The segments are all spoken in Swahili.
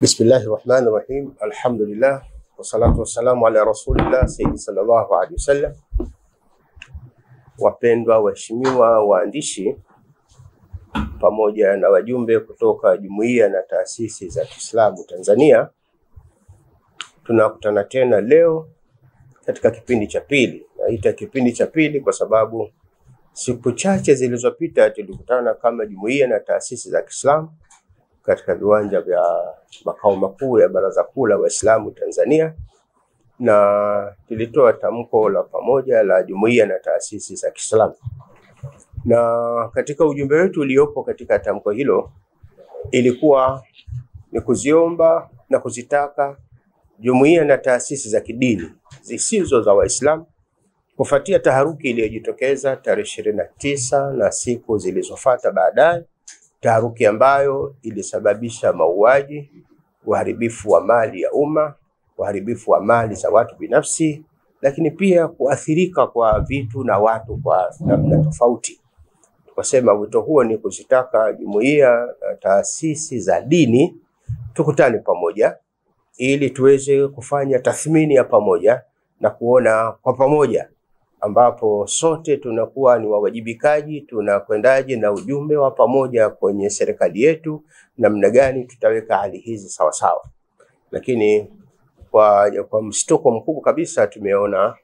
Bismillahirrahmanirrahim. Alhamdulillah wassalatu wassalamu ala rasulillah sayyidi sallallahu alaihi wasallam. Wapendwa waheshimiwa waandishi pamoja na wajumbe kutoka jumuiya na taasisi za Kiislamu Tanzania, tunakutana tena leo katika kipindi cha pili. Naita kipindi cha pili kwa sababu siku chache zilizopita tulikutana kama jumuiya na taasisi za Kiislamu katika viwanja vya makao makuu ya Baraza Kuu la Waislamu Tanzania, na tulitoa tamko la pamoja la jumuiya na taasisi za Kiislamu. Na katika ujumbe wetu uliopo katika tamko hilo ilikuwa ni kuziomba na kuzitaka jumuiya na taasisi za kidini zisizo za Waislamu kufuatia taharuki iliyojitokeza tarehe 29 na siku zilizofuata baadaye, taharuki ambayo ilisababisha mauaji, uharibifu wa mali ya umma, uharibifu wa mali za watu binafsi, lakini pia kuathirika kwa vitu na watu kwa namna tofauti. Tukasema wito huo ni kuzitaka jumuiya na taasisi za dini tukutane pamoja ili tuweze kufanya tathmini ya pamoja na kuona kwa pamoja, ambapo sote tunakuwa ni wawajibikaji, tunakwendaje na ujumbe wa pamoja kwenye serikali yetu, namna gani tutaweka hali hizi sawa sawa. Lakini kwa mshtuko mkubwa kabisa tumeona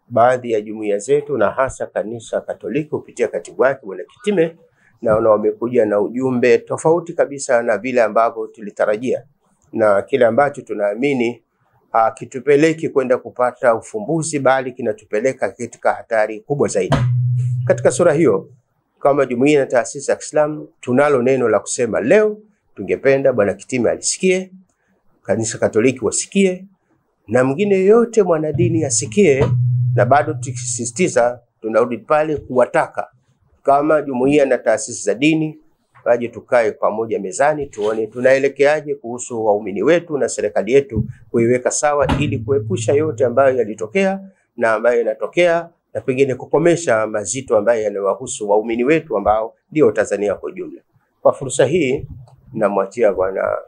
baadhi ya jumuiya zetu na hasa kanisa Katoliki kupitia katibu wake Bwana Kitime na wamekuja na ujumbe tofauti kabisa na vile ambavyo tulitarajia, na kile ambacho tunaamini kitupeleki kwenda kupata ufumbuzi, bali kinatupeleka katika hatari kubwa zaidi. Katika sura hiyo, kama jumuiya na taasisi za Kiislamu tunalo neno la kusema leo. Tungependa Bwana Kitime alisikie, kanisa Katoliki wasikie, na mwingine yote mwanadini asikie, na bado tukisisitiza tunarudi pale kuwataka kama jumuiya na taasisi za dini waje tukae pamoja mezani, tuone tunaelekeaje kuhusu waumini wetu na serikali yetu kuiweka sawa, ili kuepusha yote ambayo yalitokea na ambayo yanatokea, na pengine kukomesha mazito ambayo yanawahusu waumini wetu ambao ndio Tanzania kwa jumla. Kwa fursa hii namwachia Bwana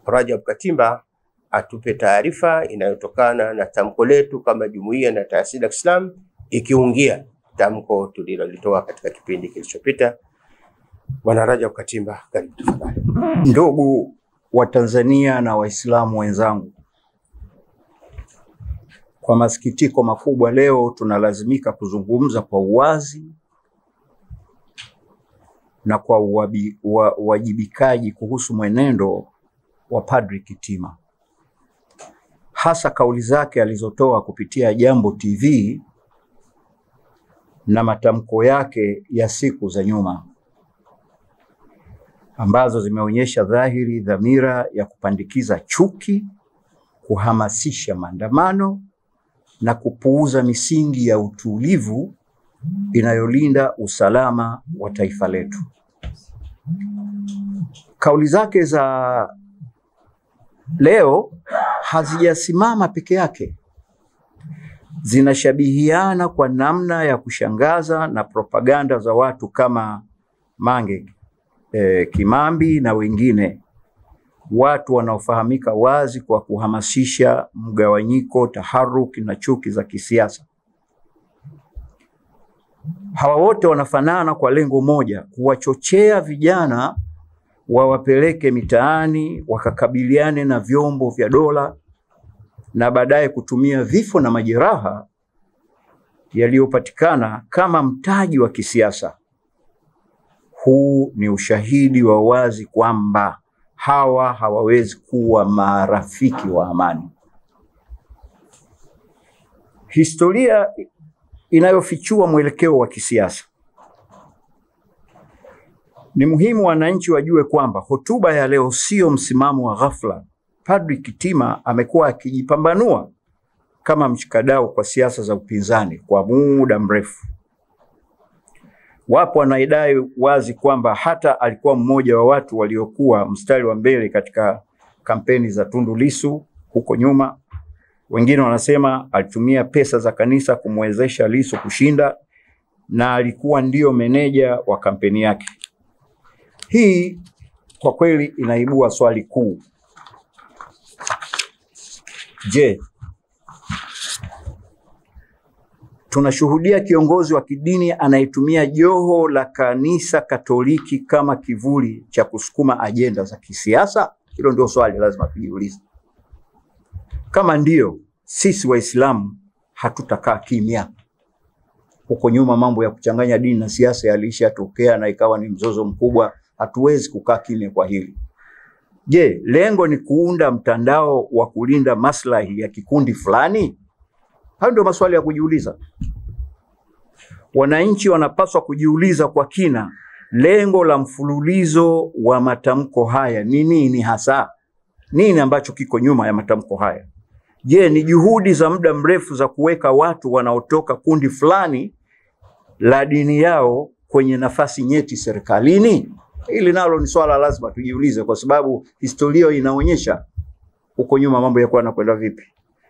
Rajab Katimba atupe taarifa inayotokana na tamko letu kama jumuiya na taasisi za Kiislamu, ikiungia tamko tulilolitoa katika kipindi kilichopita. Bwana Rajab Katimba, karibu tafadhali. Ndugu wa Tanzania na Waislamu wenzangu, kwa masikitiko makubwa leo tunalazimika kuzungumza kwa uwazi na kwa uwajibikaji kuhusu mwenendo wa Padri Kitima, hasa kauli zake alizotoa kupitia Jambo TV na matamko yake ya siku za nyuma, ambazo zimeonyesha dhahiri dhamira ya kupandikiza chuki, kuhamasisha maandamano na kupuuza misingi ya utulivu inayolinda usalama wa taifa letu. Kauli zake za leo hazijasimama peke yake, zinashabihiana kwa namna ya kushangaza na propaganda za watu kama Mange Kimambi na wengine, watu wanaofahamika wazi kwa kuhamasisha mgawanyiko, taharuki na chuki za kisiasa. Hawa wote wanafanana kwa lengo moja: kuwachochea vijana wawapeleke mitaani wakakabiliane na vyombo vya dola na baadaye kutumia vifo na majeraha yaliyopatikana kama mtaji wa kisiasa. Huu ni ushahidi wa wazi kwamba hawa hawawezi kuwa marafiki wa amani. Historia inayofichua mwelekeo wa kisiasa. Ni muhimu wananchi wajue kwamba hotuba ya leo sio msimamo wa ghafla. Padri Kitima amekuwa akijipambanua kama mshikadau kwa siasa za upinzani kwa muda mrefu. Wapo wanaidai wazi kwamba hata alikuwa mmoja wa watu waliokuwa mstari wa mbele katika kampeni za Tundu Lissu huko nyuma. Wengine wanasema alitumia pesa za kanisa kumwezesha Lissu kushinda na alikuwa ndio meneja wa kampeni yake. Hii kwa kweli inaibua swali kuu: Je, tunashuhudia kiongozi wa kidini anayetumia joho la kanisa Katoliki kama kivuli cha kusukuma ajenda za kisiasa? Hilo ndio swali lazima tujiulize. Kama ndio, sisi Waislamu hatutakaa kimya. Huko nyuma mambo ya kuchanganya dini na siasa yalishatokea na ikawa ni mzozo mkubwa. Hatuwezi kukaa kimya kwa hili. Je, lengo ni kuunda mtandao wa kulinda maslahi ya kikundi fulani? Hayo ndio maswali ya kujiuliza. Wananchi wanapaswa kujiuliza kwa kina, lengo la mfululizo wa matamko haya ni nini hasa? Nini ambacho kiko nyuma ya matamko haya? Je, ni juhudi za muda mrefu za kuweka watu wanaotoka kundi fulani la dini yao kwenye nafasi nyeti serikalini? Hili nalo ni swala lazima tujiulize, kwa sababu historia inaonyesha huko nyuma mambo yalikuwa yanakwenda vipi.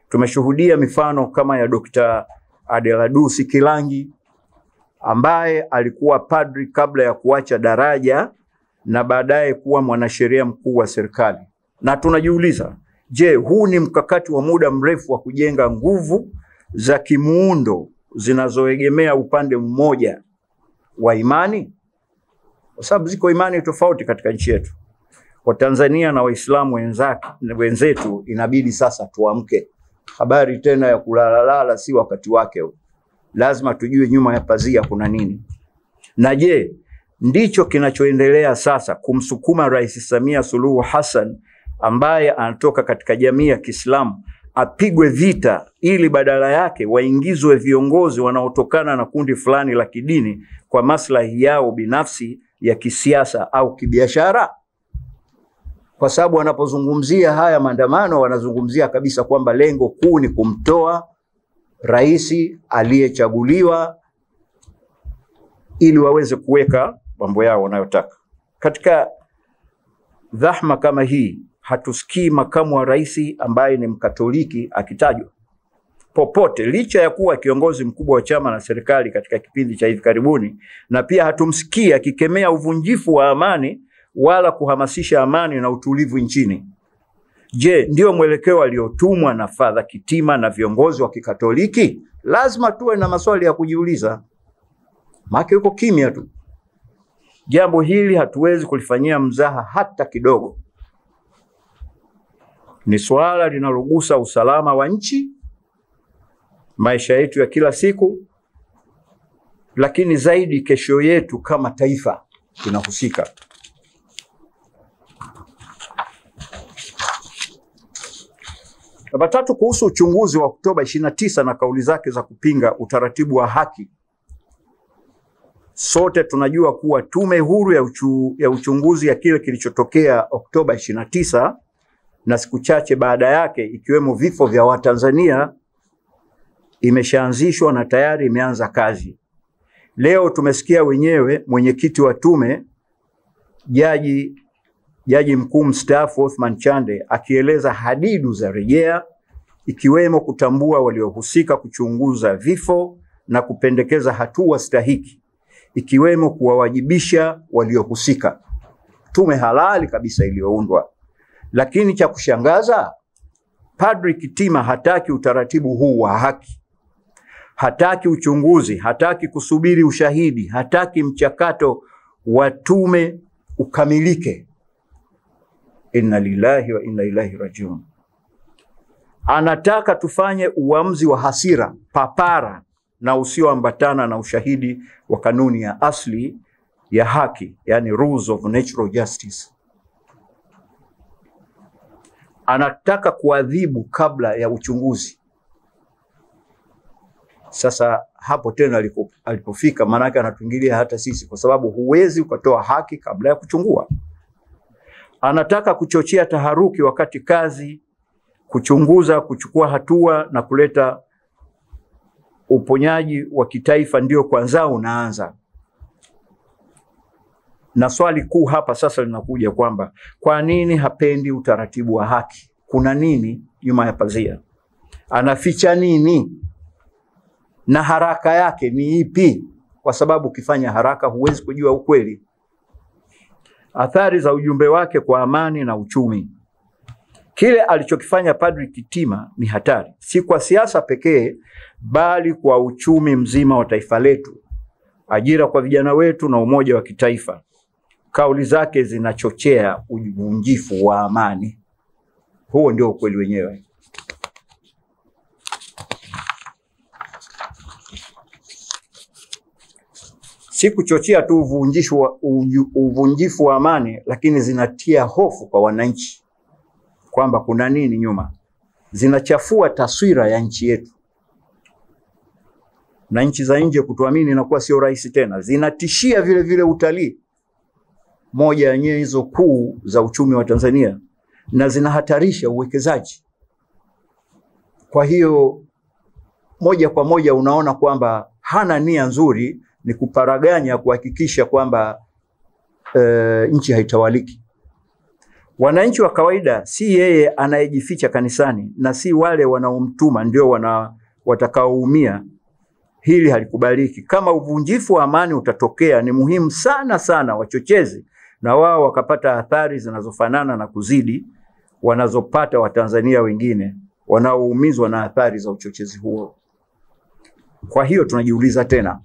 Tumeshuhudia mifano kama ya Dr. Adeladusi Kilangi ambaye alikuwa padri kabla ya kuacha daraja na baadaye kuwa mwanasheria mkuu wa serikali. Na tunajiuliza, je, huu ni mkakati wa muda mrefu wa kujenga nguvu za kimuundo zinazoegemea upande mmoja wa imani? Kwa sababu ziko imani tofauti katika nchi yetu. Watanzania na Waislamu wenzetu inabidi sasa tuamke. Habari tena ya kulalala si wakati wake. Lazima tujue nyuma ya pazia kuna nini. Na je, ndicho kinachoendelea sasa kumsukuma Rais Samia Suluhu Hassan ambaye anatoka katika jamii ya Kiislamu apigwe vita ili badala yake waingizwe viongozi wanaotokana na kundi fulani la kidini kwa maslahi yao binafsi ya kisiasa au kibiashara? Kwa sababu wanapozungumzia haya maandamano wanazungumzia kabisa kwamba lengo kuu ni kumtoa rais aliyechaguliwa ili waweze kuweka mambo yao wanayotaka. Katika dhahma kama hii hatusikii makamu wa rais ambaye ni Mkatoliki akitajwa popote, licha ya kuwa kiongozi mkubwa wa chama na serikali katika kipindi cha hivi karibuni, na pia hatumsikii akikemea uvunjifu wa amani wala kuhamasisha amani na utulivu nchini. Je, ndio mwelekeo aliotumwa na Father Kitima na viongozi wa Kikatoliki? Lazima tuwe na maswali ya kujiuliza. Maana yuko kimya tu. Jambo hili hatuwezi kulifanyia mzaha hata kidogo. Ni swala linalogusa usalama wa nchi, maisha yetu ya kila siku, lakini zaidi kesho yetu kama taifa tunahusika. Namba 3, kuhusu uchunguzi wa Oktoba 29 na kauli zake za kupinga utaratibu wa haki. Sote tunajua kuwa tume huru ya uchunguzi ya kile kilichotokea Oktoba 29 na siku chache baada yake, ikiwemo vifo vya Watanzania, imeshaanzishwa na tayari imeanza kazi. Leo tumesikia wenyewe mwenyekiti wa tume, Jaji mkuu mstaafu Othman Chande akieleza hadidu za rejea, ikiwemo kutambua waliohusika kuchunguza vifo na kupendekeza hatua stahiki, ikiwemo kuwawajibisha waliohusika. Tume halali kabisa iliyoundwa. Lakini cha kushangaza, Padri Kitima hataki utaratibu huu wa haki. Hataki uchunguzi, hataki kusubiri ushahidi, hataki mchakato wa tume ukamilike. Inna lillahi wa inna ilaihi rajiun. Anataka tufanye uamuzi wa hasira, papara, na usioambatana na ushahidi wa kanuni ya asli ya haki, yani rules of natural justice. Anataka kuadhibu kabla ya uchunguzi. Sasa hapo tena alipofika, manake anatuingilia hata sisi, kwa sababu huwezi ukatoa haki kabla ya kuchungua. Anataka kuchochea taharuki wakati kazi kuchunguza, kuchukua hatua na kuleta uponyaji wa kitaifa ndio kwanza unaanza. Na swali kuu hapa sasa linakuja kwamba kwa nini hapendi utaratibu wa haki? Kuna nini nyuma ya pazia? Anaficha nini? Na haraka yake ni ipi? Kwa sababu ukifanya haraka huwezi kujua ukweli. Athari za ujumbe wake kwa amani na uchumi. Kile alichokifanya Padri Kitima ni hatari, si kwa siasa pekee, bali kwa uchumi mzima wa taifa letu, ajira kwa vijana wetu na umoja wa kitaifa. Kauli zake zinachochea uvunjifu wa amani. Huo ndio ukweli wenyewe. Si kuchochea tu uvunjifu wa amani, lakini zinatia hofu kwa wananchi kwamba kuna nini nyuma. Zinachafua taswira ya nchi yetu, na nchi za nje kutuamini inakuwa sio rahisi tena. Zinatishia vile vile utalii, moja ya nyenzo kuu za uchumi wa Tanzania, na zinahatarisha uwekezaji. Kwa hiyo moja kwa moja unaona kwamba hana nia nzuri, ni kuparaganya kuhakikisha kwamba nchi haitawaliki. Wananchi wa kawaida, si yeye anayejificha kanisani na si wale wanaomtuma ndio watakaoumia. Hili halikubaliki. Kama uvunjifu wa amani utatokea, ni muhimu sana sana wachochezi na wao wakapata athari zinazofanana na kuzidi wanazopata Watanzania wengine wanaoumizwa na athari za uchochezi huo. Kwa hiyo tunajiuliza tena,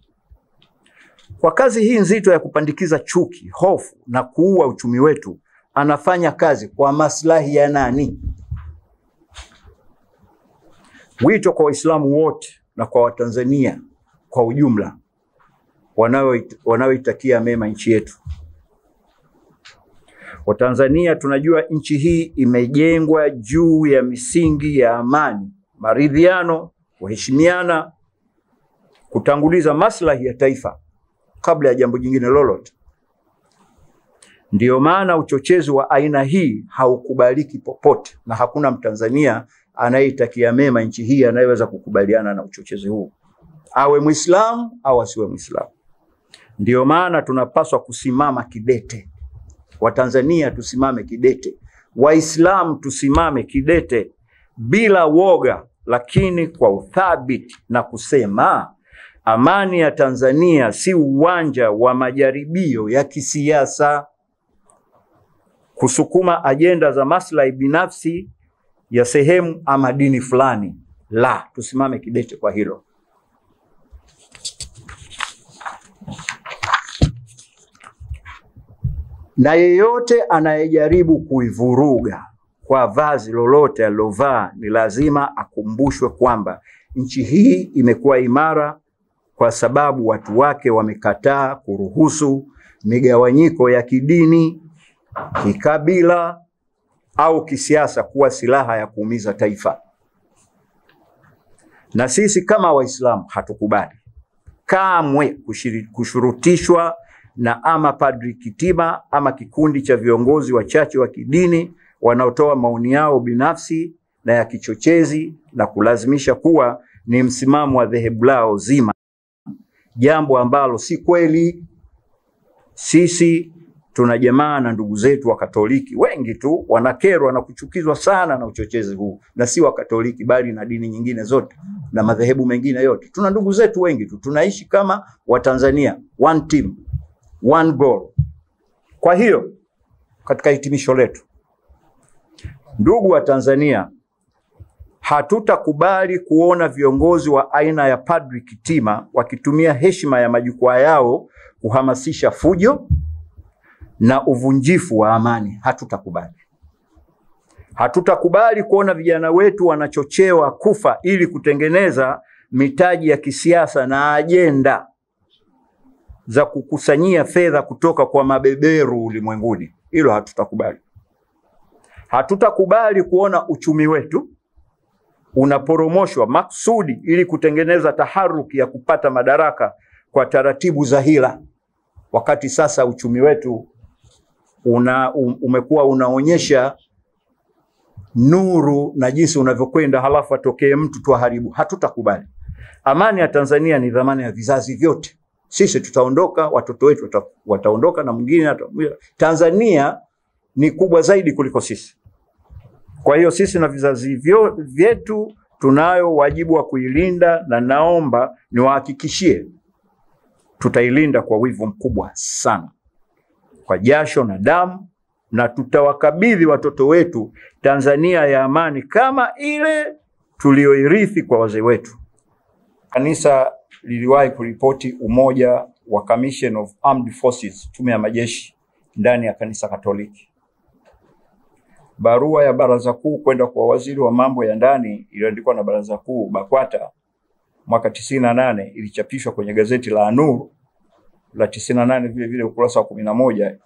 kwa kazi hii nzito ya kupandikiza chuki, hofu na kuua uchumi wetu, anafanya kazi kwa maslahi ya nani? Wito kwa Waislamu wote na kwa Watanzania kwa ujumla wanaoitakia mema nchi yetu. Watanzania tunajua nchi hii imejengwa juu ya misingi ya amani, maridhiano, kuheshimiana, kutanguliza maslahi ya taifa kabla ya jambo jingine lolote. Ndiyo maana uchochezi wa aina hii haukubaliki popote, na hakuna Mtanzania anayeitakia mema nchi hii anayeweza kukubaliana na uchochezi huu, awe Muislamu au asiwe Muislamu. Ndiyo maana tunapaswa kusimama kidete. Watanzania tusimame kidete, Waislamu tusimame kidete, bila woga lakini kwa uthabiti, na kusema amani ya Tanzania si uwanja wa majaribio ya kisiasa, kusukuma ajenda za maslahi binafsi ya sehemu ama dini fulani. La, tusimame kidete kwa hilo. Na yeyote anayejaribu kuivuruga kwa vazi lolote alilovaa, ni lazima akumbushwe kwamba nchi hii imekuwa imara kwa sababu watu wake wamekataa kuruhusu migawanyiko ya kidini, kikabila au kisiasa kuwa silaha ya kuumiza taifa. Na sisi kama Waislamu hatukubali kamwe kushurutishwa na ama Padri Kitima ama kikundi cha viongozi wachache wa kidini wanaotoa maoni yao binafsi na ya kichochezi na kulazimisha kuwa ni msimamo wa dhehebu lao zima, jambo ambalo si kweli. Sisi tuna jamaa na ndugu zetu wa Katoliki wengi tu wanakerwa na kuchukizwa sana na uchochezi huu, na si wa Katoliki bali na dini nyingine zote na madhehebu mengine yote. Tuna ndugu zetu wengi tu, tunaishi kama Watanzania, one team, one goal. Kwa hiyo katika hitimisho letu, ndugu wa Tanzania, hatutakubali kuona viongozi wa aina ya Padri Kitima wakitumia heshima ya majukwaa yao kuhamasisha fujo na uvunjifu wa amani. Hatutakubali. Hatutakubali kuona vijana wetu wanachochewa kufa ili kutengeneza mitaji ya kisiasa na ajenda za kukusanyia fedha kutoka kwa mabeberu ulimwenguni. Hilo hatutakubali. Hatutakubali kuona uchumi wetu unaporomoshwa maksudi ili kutengeneza taharuki ya kupata madaraka kwa taratibu za hila, wakati sasa uchumi wetu umekuwa unaonyesha nuru na jinsi unavyokwenda, halafu atokee mtu tuharibu. Hatutakubali. Amani ya Tanzania ni dhamana ya vizazi vyote. Sisi tutaondoka, watoto wetu wataondoka, na mwingine. Tanzania ni kubwa zaidi kuliko sisi. Kwa hiyo sisi na vizazi vyetu tunayo wajibu wa kuilinda, na naomba niwahakikishie tutailinda kwa wivu mkubwa sana, kwa jasho na damu, na tutawakabidhi watoto wetu Tanzania ya amani kama ile tulioirithi kwa wazee wetu. Kanisa liliwahi kuripoti umoja wa Commission of Armed Forces, tume ya majeshi ndani ya kanisa Katoliki. Barua ya Baraza Kuu kwenda kwa waziri wa mambo ya ndani iliyoandikwa na Baraza Kuu BAKWATA mwaka 98 ilichapishwa kwenye gazeti la Anuru la 98 vile vile ukurasa wa 11.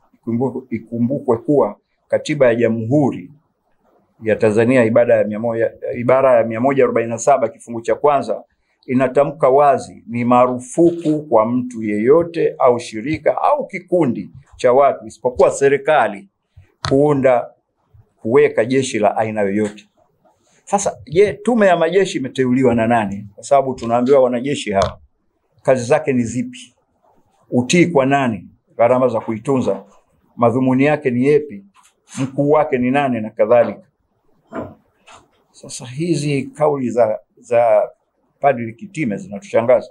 Ikumbukwe kuwa katiba ya Jamhuri ya Tanzania ibara ya 147 kifungu cha kwanza inatamka wazi ni marufuku kwa mtu yeyote au shirika au kikundi cha watu isipokuwa serikali kuweka jeshi la aina yoyote. Sasa je, tume ya majeshi imeteuliwa na nani? Kwa sababu tunaambiwa wanajeshi hawa kazi zake ni zipi? Utii kwa nani? Gharama za kuitunza, madhumuni yake ni yepi? Mkuu wake ni nani na kadhalika. Sasa hizi kauli za Padri Kitime zinatushangaza.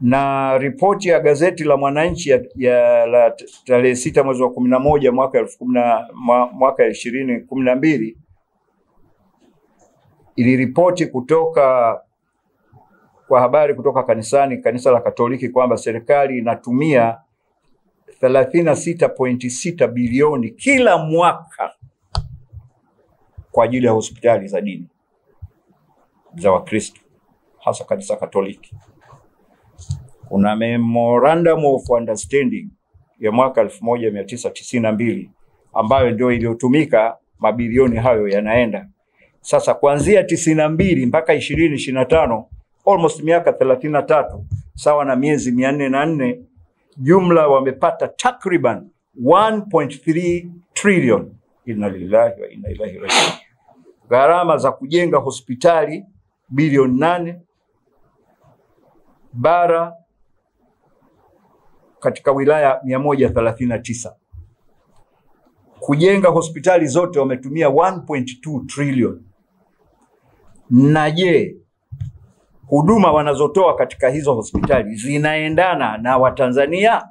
Na ripoti ya gazeti la Mwananchi la tarehe 6 mwezi wa 11 mwaka 2012 iliripoti kutoka kwa habari kutoka kanisa la Katoliki kwamba serikali inatumia 36.6 bilioni kila mwaka kwa ajili ya hospitali za dini za Wakristo, hasa kanisa Katoliki. Kuna Memorandum of Understanding ya mwaka 1992 ambayo ndio iliyotumika, mabilioni hayo yanaenda. Sasa kuanzia 92 mpaka 2025, almost miaka 33 sawa na miezi 404, jumla wamepata takriban 1.3 trillion. Inna lillahi wa inna ilaihi rajiun. Gharama za kujenga hospitali bilioni 8 bara katika wilaya 139. Kujenga hospitali zote wametumia 1.2 trillion. Na je, huduma wanazotoa katika hizo hospitali zinaendana na Watanzania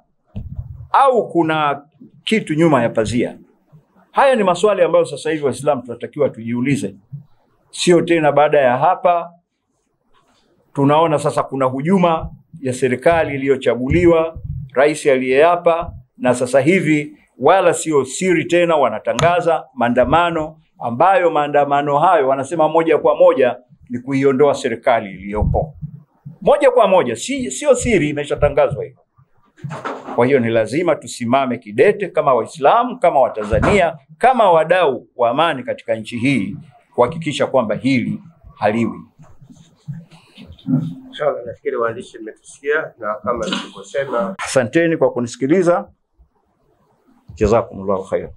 au kuna kitu nyuma ya pazia? Haya ni maswali ambayo sasa hivi Waislamu tunatakiwa tujiulize. Sio tena baada ya hapa tunaona sasa kuna hujuma ya serikali iliyochaguliwa, rais aliyeapa, na sasa hivi wala sio siri tena wanatangaza maandamano ambayo maandamano hayo wanasema moja kwa moja ni kuiondoa serikali iliyopo. Moja kwa moja, sio siri, imeshatangazwa hivyo. Kwa hiyo ni lazima tusimame kidete kama Waislamu, kama Watanzania, kama wadau wa amani katika nchi hii kuhakikisha kwamba hili haliwi. Inshallah, nafikiri waandishi mmetusikia, na kama nilivyosema, asanteni kwa kunisikiliza. Jazakumullahu khair.